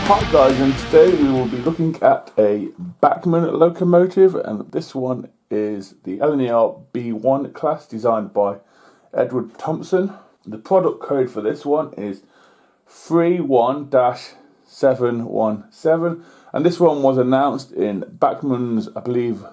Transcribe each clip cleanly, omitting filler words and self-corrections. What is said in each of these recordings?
Hi guys, and today we will be looking at a Bachmann locomotive, and this one is the Lner B1 class designed by Edward Thompson. The product code for this one is 31-717, and this one was announced in Bachmann's, I believe,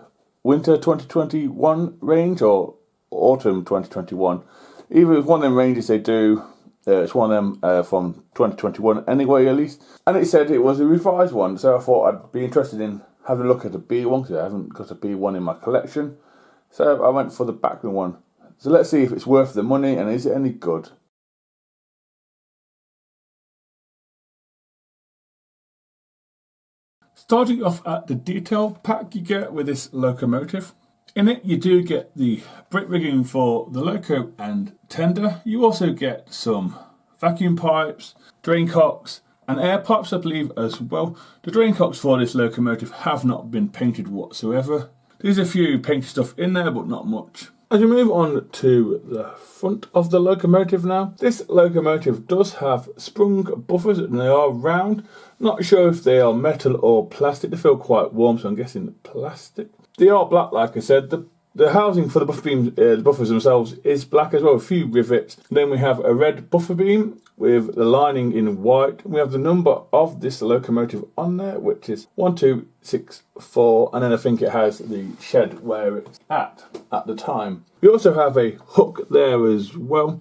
winter 2021 range or autumn 2021. Either it's one of them ranges they do. It's one of them from 2021 anyway, at least. And it said it was a revised one, so I thought I'd be interested in having a look at a B1, because I haven't got a B1 in my collection. So I went for the Bachmann one. So let's see if it's worth the money and is it any good. Starting off at the detail pack you get with this locomotive. In it you do get the brick rigging for the loco and tender. You also get some vacuum pipes, drain cocks and air pipes, I believe, as well. The drain cocks for this locomotive have not been painted whatsoever. There's a few painted stuff in there, but not much. As we move on to the front of the locomotive now, this locomotive does have sprung buffers and they are round. Not sure if they are metal or plastic. They feel quite warm, so I'm guessing plastic. They are black, like I said. The housing for the buffer beams, the buffers themselves, is black as well, a few rivets. And then we have a red buffer beam with the lining in white. We have the number of this locomotive on there, which is 1264, and then I think it has the shed where it's at the time. We also have a hook there as well,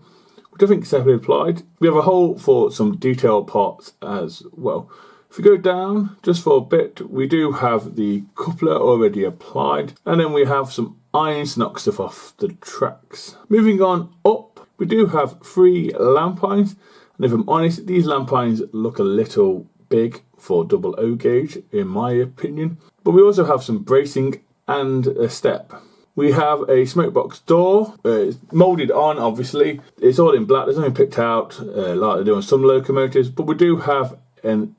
which I think is separately applied. We have a hole for some detail parts as well. If we go down just for a bit, we do have the coupler already applied, and then we have some irons to knock stuff off the tracks. Moving on up, we do have 3 lamp irons, and if I'm honest, these lamp irons look a little big for double O gauge in my opinion. But we also have some bracing and a step. We have a smokebox door, it's moulded on obviously, it's all in black, there's nothing picked out like they do on some locomotives, but we do have and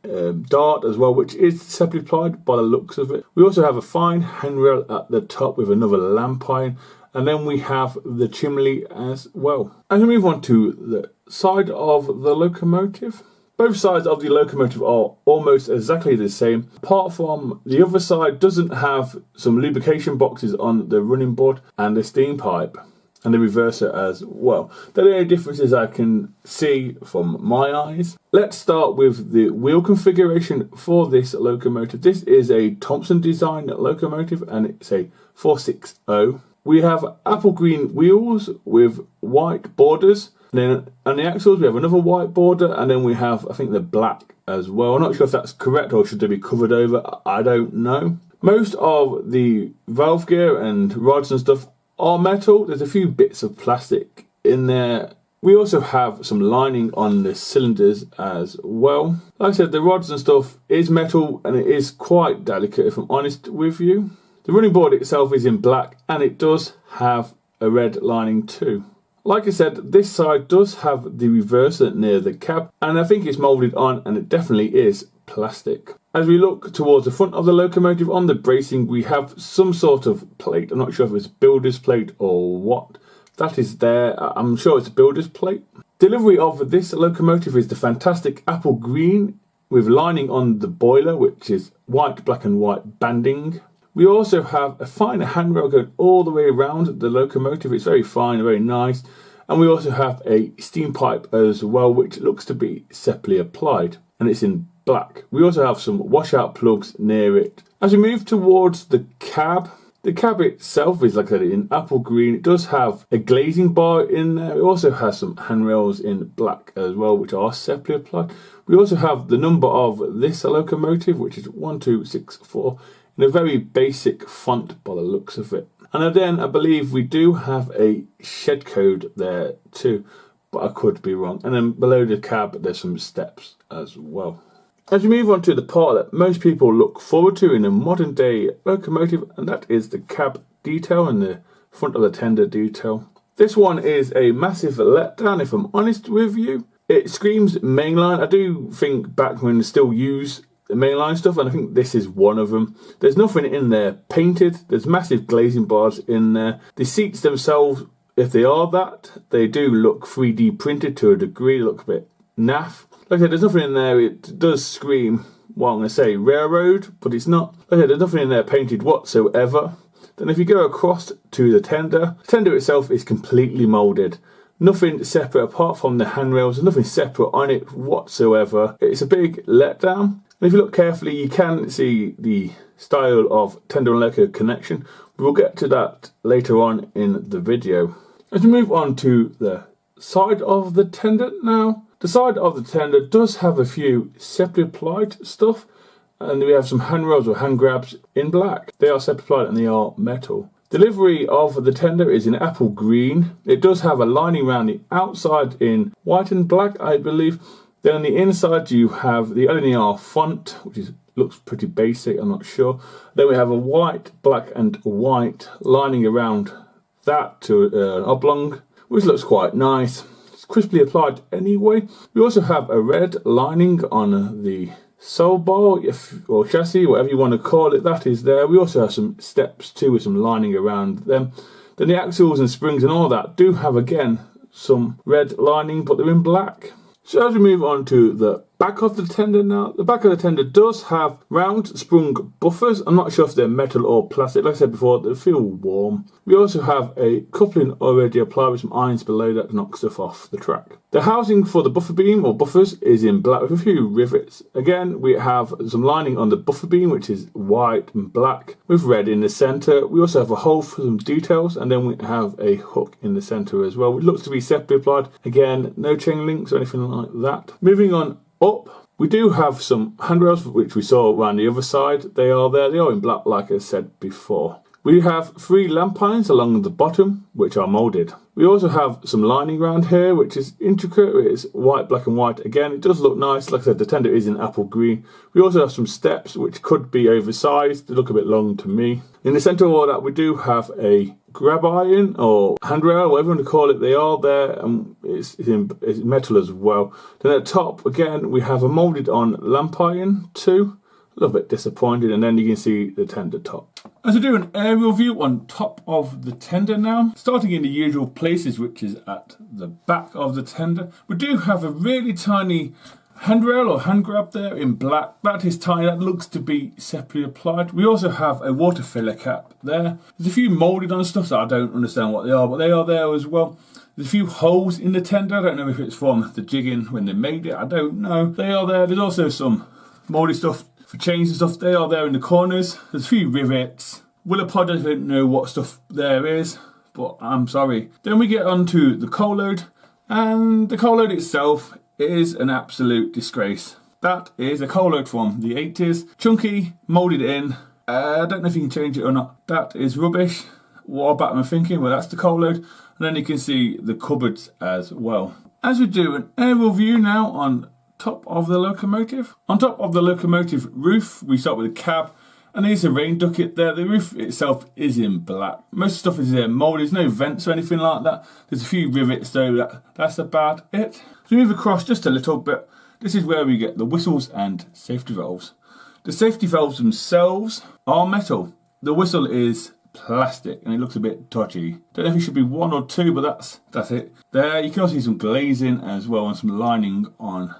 dart as well, which is separately applied by the looks of it. We also have a fine handrail at the top with another lamp iron, and then we have the chimney as well. As we move on to the side of the locomotive, both sides of the locomotive are almost exactly the same, apart from the other side doesn't have some lubrication boxes on the running board and the steam pipe, and the reverser as well. They're the only differences I can see from my eyes. Let's start with the wheel configuration for this locomotive. This is a Thompson designed locomotive and it's a 460. We have apple green wheels with white borders. And then on the axles we have another white border, and then we have, I think, the black as well. I'm not sure if that's correct or should they be covered over, I don't know. Most of the valve gear and rods and stuff are metal. There's a few bits of plastic in there. We also have some lining on the cylinders as well. Like I said, the rods and stuff is metal and it is quite delicate, if I'm honest with you. The running board itself is in black and it does have a red lining too. Like I said, this side does have the reverser near the cab, and I think it's moulded on and it definitely is plastic. As we look towards the front of the locomotive, on the bracing we have some sort of plate. I'm not sure if it's builder's plate or what. That is there. I'm sure it's a builder's plate. Delivery of this locomotive is the fantastic apple green with lining on the boiler, which is white, black and white banding. We also have a fine handrail going all the way around the locomotive. It's very fine, very nice. And we also have a steam pipe as well, which looks to be separately applied, and it's in black. We also have some washout plugs near it. As we move towards the cab itself is, like I said, in apple green. It does have a glazing bar in there. It also has some handrails in black as well, which are separately applied. We also have the number of this locomotive, which is 1264, in a very basic font by the looks of it. And then I believe we do have a shed code there too, but I could be wrong. And then below the cab there's some steps as well. As we move on to the part that most people look forward to in a modern day locomotive, and that is the cab detail and the front of the tender detail. This one is a massive letdown, if I'm honest with you. It screams mainline. I do think Bachmann still use the mainline stuff, and I think this is one of them. There's nothing in there painted. There's massive glazing bars in there. The seats themselves, if they are that, they do look 3D printed to a degree. They look a bit naff. Like I said, there's nothing in there. It does scream what I'm going to say, railroad, but it's not. Okay, there's nothing in there painted whatsoever. Then if you go across to the tender itself is completely moulded. Nothing separate apart from the handrails, there's nothing separate on it whatsoever. It's a big letdown. And if you look carefully, you can see the style of tender and loco connection. We'll get to that later on in the video. As we move on to the side of the tender now, the side of the tender does have a few separately applied stuff, and we have some handrails or hand grabs in black. They are separately applied and they are metal. Delivery of the tender is in apple green. It does have a lining around the outside in white and black, I believe. Then on the inside you have the LNER font, which looks pretty basic, I'm not sure. Then we have a white, black and white lining around that to an oblong, which looks quite nice. It's crisply applied anyway. We also have a red lining on the sole bar or chassis, whatever you want to call it, that is there. We also have some steps too with some lining around them. Then the axles and springs and all that do have again some red lining, but they're in black. So as we move on to the back of the tender now, the back of the tender does have round sprung buffers. I'm not sure if they're metal or plastic. Like I said before, they feel warm. We also have a coupling already applied with some irons below that knocks stuff off the track. The housing for the buffer beam or buffers is in black with a few rivets. Again, we have some lining on the buffer beam, which is white and black with red in the centre. We also have a hole for some details, and then we have a hook in the centre as well, which looks to be separately applied. Again, no chain links or anything like that. Moving on up, we do have some handrails which we saw around the other side. They are there, they are in black like I said before. We have 3 lamp irons along the bottom which are moulded. We also have some lining around here which is intricate. It's white, black and white. Again, it does look nice. Like I said, the tender is in apple green. We also have some steps which could be oversized. They look a bit long to me. In the centre of all that, we do have a grab iron or handrail, whatever you want to call it. They are there, and it's metal as well. Then at the top, again, we have a moulded on lamp iron too. A little bit disappointed, and then you can see the tender top. As we do an aerial view on top of the tender now, starting in the usual places, which is at the back of the tender, we do have a really tiny handrail or hand grab there in black. That is tiny, that looks to be separately applied. We also have a water filler cap there. There's a few moulded on stuff that I don't understand what they are, but they are there as well. There's a few holes in the tender. I don't know if it's from the jigging when they made it, I don't know. They are there. There's also some mouldy stuff for chains and stuff. They are there in the corners. There's a few rivets. Willipod, I don't know what stuff there is, but I'm sorry. Then we get on to the coal load, and the coal load itself is an absolute disgrace. That is a coal load from the 80s. Chunky, moulded in. I don't know if you can change it or not. That is rubbish. What about am I thinking? Well, that's the coal load. And then you can see the cupboards as well. As we do an aerial view now on top of the locomotive. On top of the locomotive roof, we start with the cab. And there's a rain ducket there. The roof itself is in black. Most stuff is moulded. There's no vents or anything like that. There's a few rivets though. That's about it. So we move across just a little bit. This is where we get the whistles and safety valves. The safety valves themselves are metal. The whistle is plastic and it looks a bit dodgy. Don't know if it should be 1 or 2, but that's it. There you can also see some glazing as well and some lining on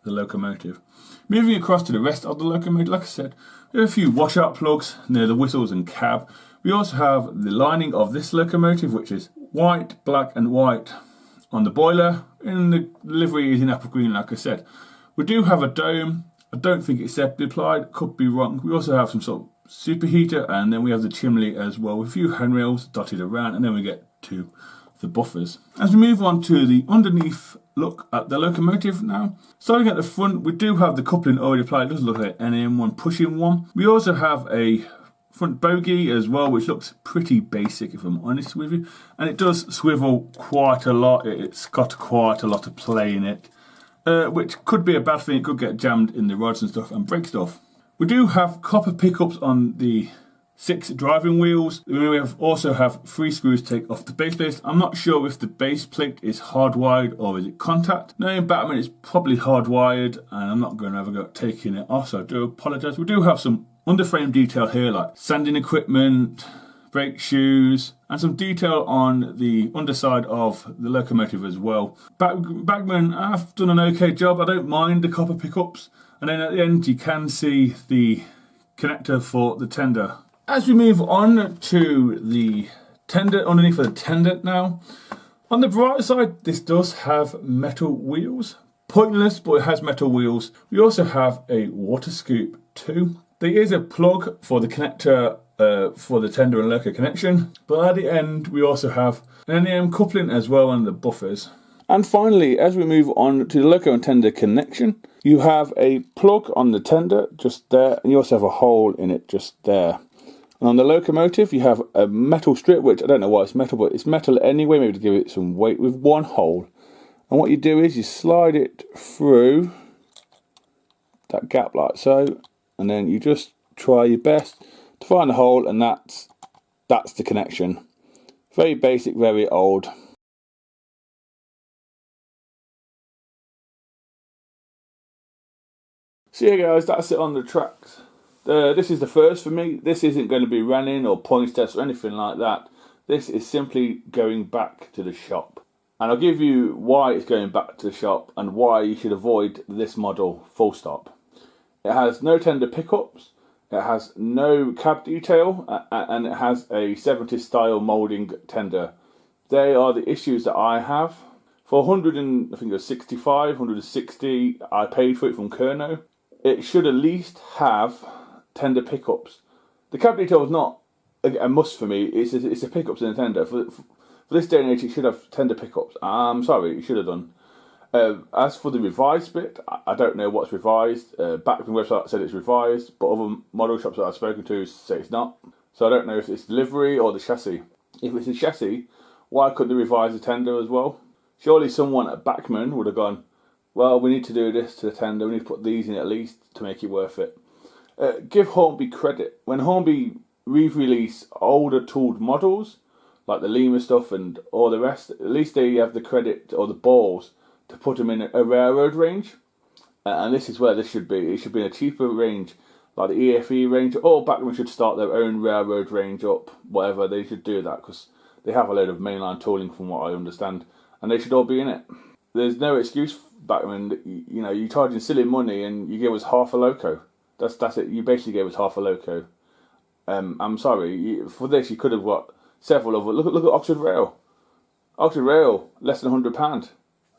the locomotive. Moving across to the rest of the locomotive, like I said, we have a few washout plugs near the whistles and cab. We also have the lining of this locomotive, which is white, black and white on the boiler, and the livery is in apple green, like I said. We do have a dome. I don't think it's separately applied, could be wrong. We also have some sort of superheater, and then we have the chimney as well with a few handrails dotted around, and then we get to the buffers. As we move on to the underneath look at the locomotive now, starting at the front, we do have the coupling already applied. It doesn't look like an in-one pushing one. We also have a front bogie as well, which looks pretty basic if I'm honest with you, and it does swivel quite a lot. It's got quite a lot of play in it, which could be a bad thing. It could get jammed in the rods and stuff and break stuff. We do have copper pickups on the 6 driving wheels. We also have 3 screws to take off the base plate. I'm not sure if the base plate is hardwired or is it contact. Knowing Bachmann, it's probably hardwired, and I'm not going to have a go at taking it off, so I do apologise. We do have some underframe detail here, like sanding equipment, brake shoes, and some detail on the underside of the locomotive as well. Bachmann have done an okay job. I don't mind the copper pickups. And then at the end you can see the connector for the tender. As we move on to the tender, underneath of the tender now, on the bright side, this does have metal wheels. Pointless, but it has metal wheels. We also have a water scoop too. There is a plug for the connector for the tender and loco connection, but at the end we also have an NEM coupling as well and the buffers. And finally, as we move on to the loco and tender connection, you have a plug on the tender just there, and you also have a hole in it just there. And on the locomotive, you have a metal strip, which I don't know why it's metal, but it's metal anyway, maybe to give it some weight, with one hole. And what you do is you slide it through that gap like so, and then you just try your best to find the hole, and that's the connection. Very basic, very old. So yeah guys, that's it on the tracks. This is the first for me. This isn't going to be running or points test or anything like that. This is simply going back to the shop. And I'll give you why it's going back to the shop and why you should avoid this model, full stop. It has no tender pickups, it has no cab detail, and it has a 70s style moulding tender. They are the issues that I have. For 165, 160, I paid for it from Kerno. It should at least have tender pickups. The cab detail is not a must for me. It's a pickups in a tender. For this day and age, it should have tender pickups. I'm sorry, it should have done. As for the revised bit, I don't know what's revised. Bachmann website said it's revised, but other model shops that I've spoken to say it's not. So I don't know if it's delivery or the chassis. If it's the chassis, why couldn't they revise the tender as well? Surely someone at Bachmann would have gone, well, we need to do this to the tender, we need to put these in at least to make it worth it. Give Hornby credit. When Hornby re-release older tooled models, like the Lima stuff and all the rest, at least they have the credit or the balls to put them in a railroad range. And this is where this should be. It should be in a cheaper range, like the EFE range, or Bachmann should start their own railroad range up, whatever. They should do that, because they have a load of mainline tooling from what I understand, and they should all be in it. There's no excuse, Bachmann. You know, you're charging silly money and you give us half a loco. That's it. You basically gave us half a loco. I'm sorry. For this, you could have got several of them. Look at Oxford Rail. Oxford Rail, less than £100.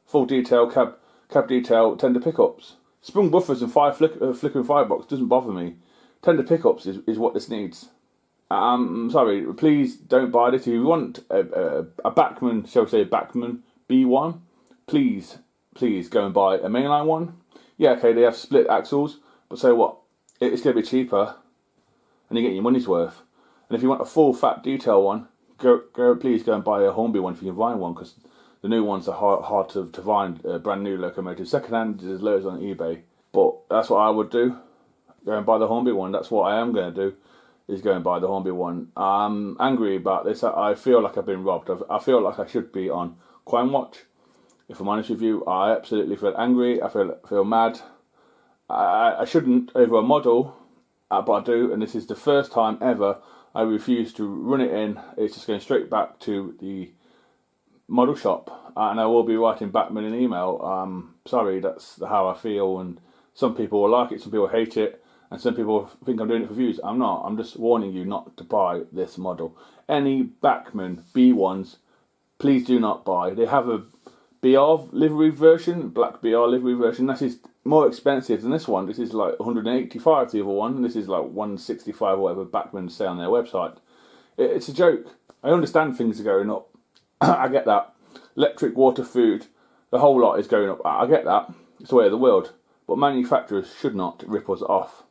Full detail, cab detail, tender pickups. Sprung buffers and flickering firebox doesn't bother me. Tender pickups is what this needs. I'm sorry. Please don't buy this. If you want a Bachmann, shall we say Bachmann B1, please go and buy a mainline one. Yeah, okay, they have split axles, but so what? It's going to be cheaper, and you get your money's worth. And if you want a full fat detail one, please go and buy a Hornby one if you can find one, because the new ones are hard to find. Brand new locomotives, second hand, there's loads on eBay. But that's what I would do. Go and buy the Hornby one. That's what I am going to do, is go and buy the Hornby one. I'm angry about this. I feel like I've been robbed. I feel like I should be on Crime Watch. If I'm honest with you, I absolutely feel angry. I feel mad. I shouldn't over a model, but I do, and this is the first time ever I refuse to run it in. It's just going straight back to the model shop, and I will be writing Bachmann an email. Sorry, that's how I feel, and some people will like it, some people hate it, and some people think I'm doing it for views. I'm not. I'm just warning you not to buy this model. Any Bachmann B1s, please do not buy. They have a BR livery version, black BR livery version. That is more expensive than this one. This is like 185, the other one, and this is like 165 or whatever Bachmann say on their website. It's a joke. I understand things are going up. I get that. Electric, water, food, the whole lot is going up. I get that. It's the way of the world. But manufacturers should not rip us off.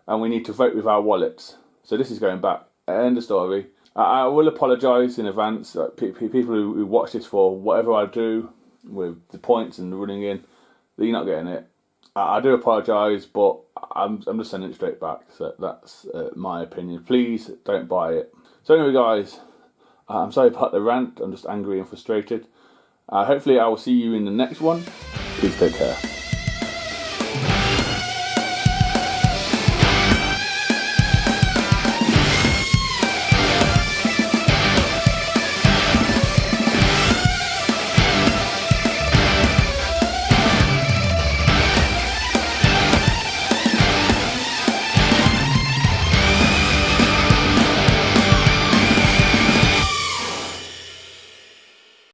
And we need to vote with our wallets. So this is going back. End of story. I will apologise in advance. People who watch this, for whatever I do with the points and the running in, that you're not getting it. I do apologise, but I'm just sending it straight back. So that's my opinion. Please don't buy it. So anyway, guys, I'm sorry about the rant. I'm just angry and frustrated. Hopefully I will see you in the next one. Please take care.